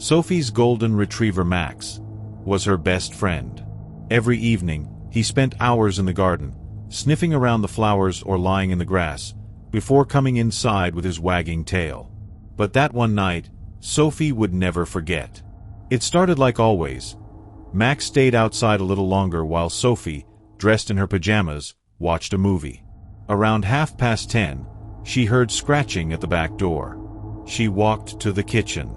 Sophie's golden retriever Max was her best friend. Every evening, he spent hours in the garden, sniffing around the flowers or lying in the grass, before coming inside with his wagging tail. But that one night, Sophie would never forget. It started like always. Max stayed outside a little longer while Sophie, dressed in her pajamas, watched a movie. Around 10:30, she heard scratching at the back door. She walked to the kitchen.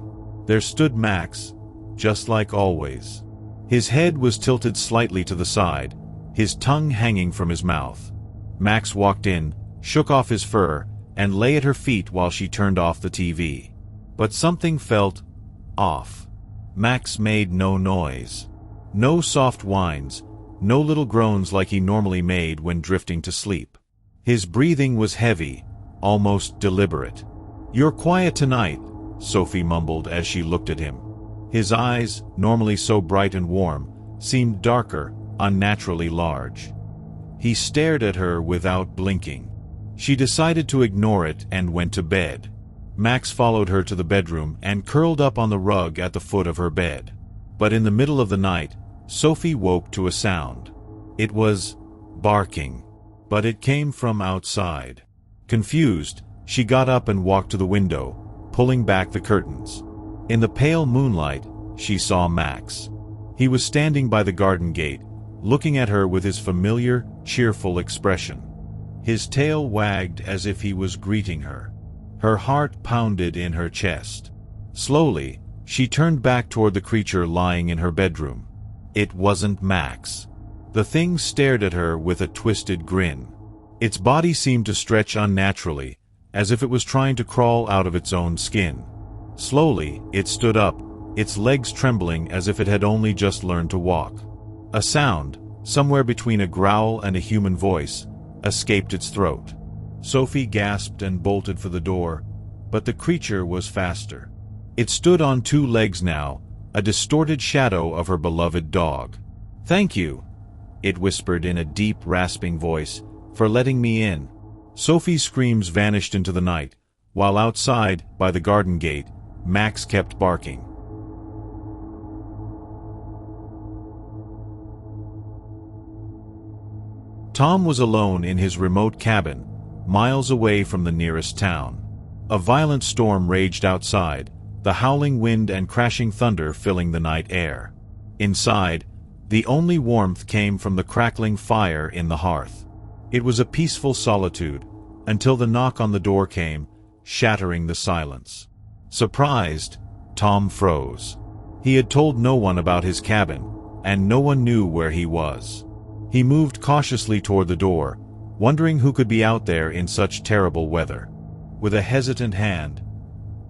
There stood Max, just like always. His head was tilted slightly to the side, his tongue hanging from his mouth. Max walked in, shook off his fur, and lay at her feet while she turned off the TV. But something felt off. Max made no noise. No soft whines, no little groans like he normally made when drifting to sleep. His breathing was heavy, almost deliberate. "You're quiet tonight," Sophie mumbled as she looked at him. His eyes, normally so bright and warm, seemed darker, unnaturally large. He stared at her without blinking. She decided to ignore it and went to bed. Max followed her to the bedroom and curled up on the rug at the foot of her bed. But in the middle of the night, Sophie woke to a sound. It was barking, but it came from outside. Confused, she got up and walked to the window, pulling back the curtains. In the pale moonlight, she saw Max. He was standing by the garden gate, looking at her with his familiar, cheerful expression. His tail wagged as if he was greeting her. Her heart pounded in her chest. Slowly, she turned back toward the creature lying in her bedroom. It wasn't Max. The thing stared at her with a twisted grin. Its body seemed to stretch unnaturally, as if it was trying to crawl out of its own skin. Slowly, it stood up, its legs trembling as if it had only just learned to walk. A sound, somewhere between a growl and a human voice, escaped its throat. Sophie gasped and bolted for the door, but the creature was faster. It stood on two legs now, a distorted shadow of her beloved dog. "Thank you," it whispered in a deep, rasping voice, "for letting me in." Sophie's screams vanished into the night, while outside, by the garden gate, Max kept barking. Tom was alone in his remote cabin, miles away from the nearest town. A violent storm raged outside, the howling wind and crashing thunder filling the night air. Inside, the only warmth came from the crackling fire in the hearth. It was a peaceful solitude, until the knock on the door came, shattering the silence. Surprised, Tom froze. He had told no one about his cabin, and no one knew where he was. He moved cautiously toward the door, wondering who could be out there in such terrible weather. With a hesitant hand,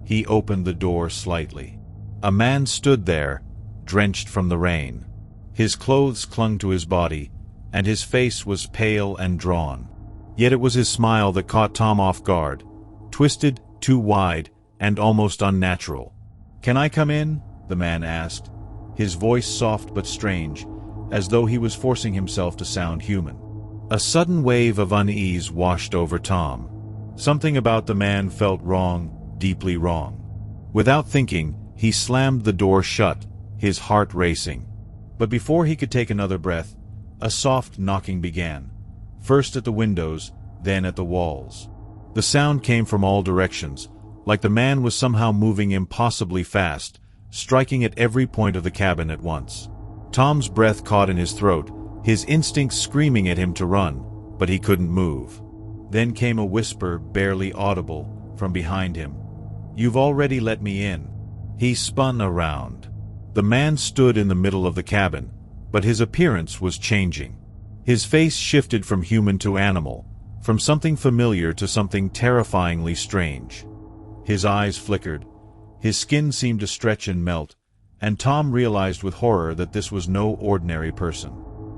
he opened the door slightly. A man stood there, drenched from the rain. His clothes clung to his body, and his face was pale and drawn. Yet it was his smile that caught Tom off guard, twisted, too wide, and almost unnatural. "Can I come in?" the man asked, his voice soft but strange, as though he was forcing himself to sound human. A sudden wave of unease washed over Tom. Something about the man felt wrong, deeply wrong. Without thinking, he slammed the door shut, his heart racing. But before he could take another breath, a soft knocking began, first at the windows, then at the walls. The sound came from all directions, like the man was somehow moving impossibly fast, striking at every point of the cabin at once. Tom's breath caught in his throat, his instincts screaming at him to run, but he couldn't move. Then came a whisper, barely audible, from behind him. "You've already let me in." He spun around. The man stood in the middle of the cabin, but his appearance was changing. His face shifted from human to animal, from something familiar to something terrifyingly strange. His eyes flickered, his skin seemed to stretch and melt, and Tom realized with horror that this was no ordinary person.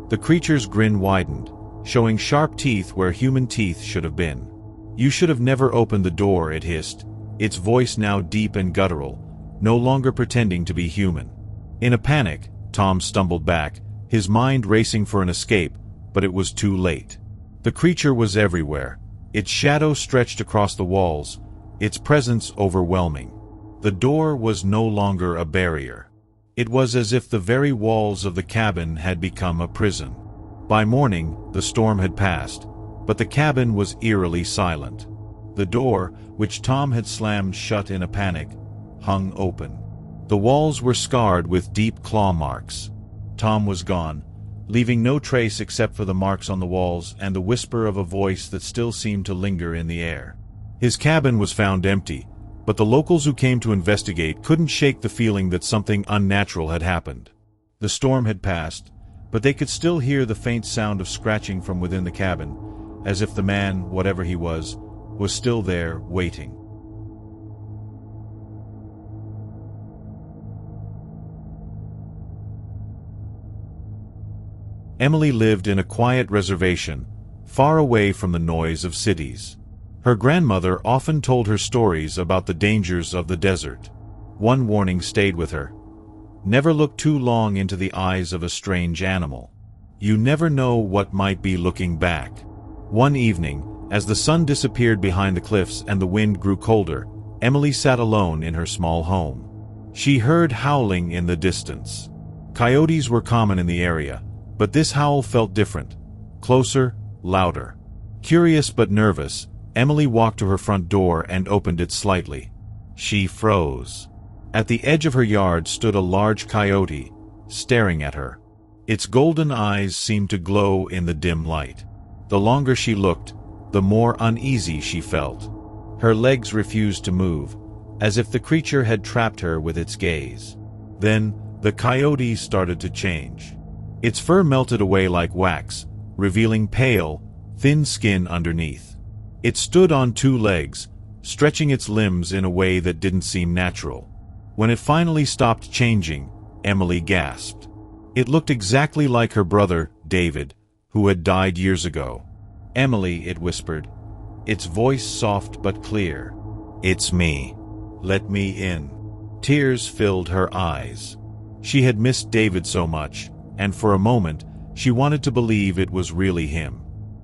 The creature's grin widened, showing sharp teeth where human teeth should have been. "You should have never opened the door," it hissed, its voice now deep and guttural, no longer pretending to be human. In a panic, Tom stumbled back, his mind racing for an escape, but it was too late. The creature was everywhere. Its shadow stretched across the walls, its presence overwhelming. The door was no longer a barrier. It was as if the very walls of the cabin had become a prison. By morning, the storm had passed, but the cabin was eerily silent. The door, which Tom had slammed shut in a panic, hung open. The walls were scarred with deep claw marks. Tom was gone, leaving no trace except for the marks on the walls and the whisper of a voice that still seemed to linger in the air. His cabin was found empty, but the locals who came to investigate couldn't shake the feeling that something unnatural had happened. The storm had passed, but they could still hear the faint sound of scratching from within the cabin, as if the man, whatever he was still there, waiting. Emily lived in a quiet reservation, far away from the noise of cities. Her grandmother often told her stories about the dangers of the desert. One warning stayed with her: never look too long into the eyes of a strange animal. You never know what might be looking back. One evening, as the sun disappeared behind the cliffs and the wind grew colder, Emily sat alone in her small home. She heard howling in the distance. Coyotes were common in the area, but this howl felt different, closer, louder. Curious but nervous, Emily walked to her front door and opened it slightly. She froze. At the edge of her yard stood a large coyote, staring at her. Its golden eyes seemed to glow in the dim light. The longer she looked, the more uneasy she felt. Her legs refused to move, as if the creature had trapped her with its gaze. Then, the coyote started to change. Its fur melted away like wax, revealing pale, thin skin underneath. It stood on two legs, stretching its limbs in a way that didn't seem natural. When it finally stopped changing, Emily gasped. It looked exactly like her brother, David, who had died years ago. "Emily," it whispered, its voice soft but clear. "It's me. Let me in." Tears filled her eyes. She had missed David so much, and for a moment, she wanted to believe it was really him.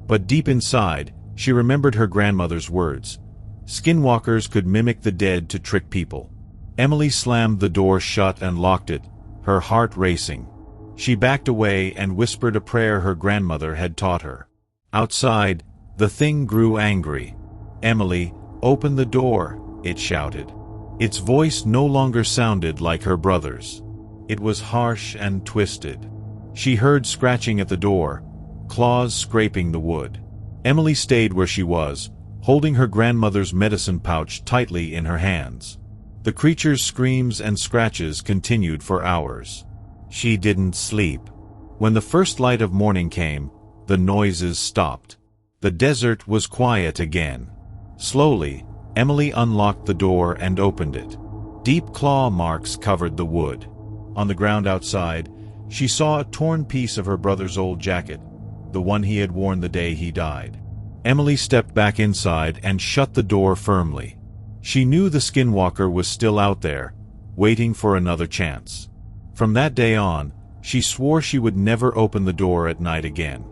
But deep inside, she remembered her grandmother's words. Skinwalkers could mimic the dead to trick people. Emily slammed the door shut and locked it, her heart racing. She backed away and whispered a prayer her grandmother had taught her. Outside, the thing grew angry. "Emily, open the door," it shouted. Its voice no longer sounded like her brother's. It was harsh and twisted. She heard scratching at the door, claws scraping the wood. Emily stayed where she was, holding her grandmother's medicine pouch tightly in her hands. The creature's screams and scratches continued for hours. She didn't sleep. When the first light of morning came, the noises stopped. The desert was quiet again. Slowly, Emily unlocked the door and opened it. Deep claw marks covered the wood. On the ground outside, she saw a torn piece of her brother's old jacket, the one he had worn the day he died. Emily stepped back inside and shut the door firmly. She knew the Skinwalker was still out there, waiting for another chance. From that day on, she swore she would never open the door at night again.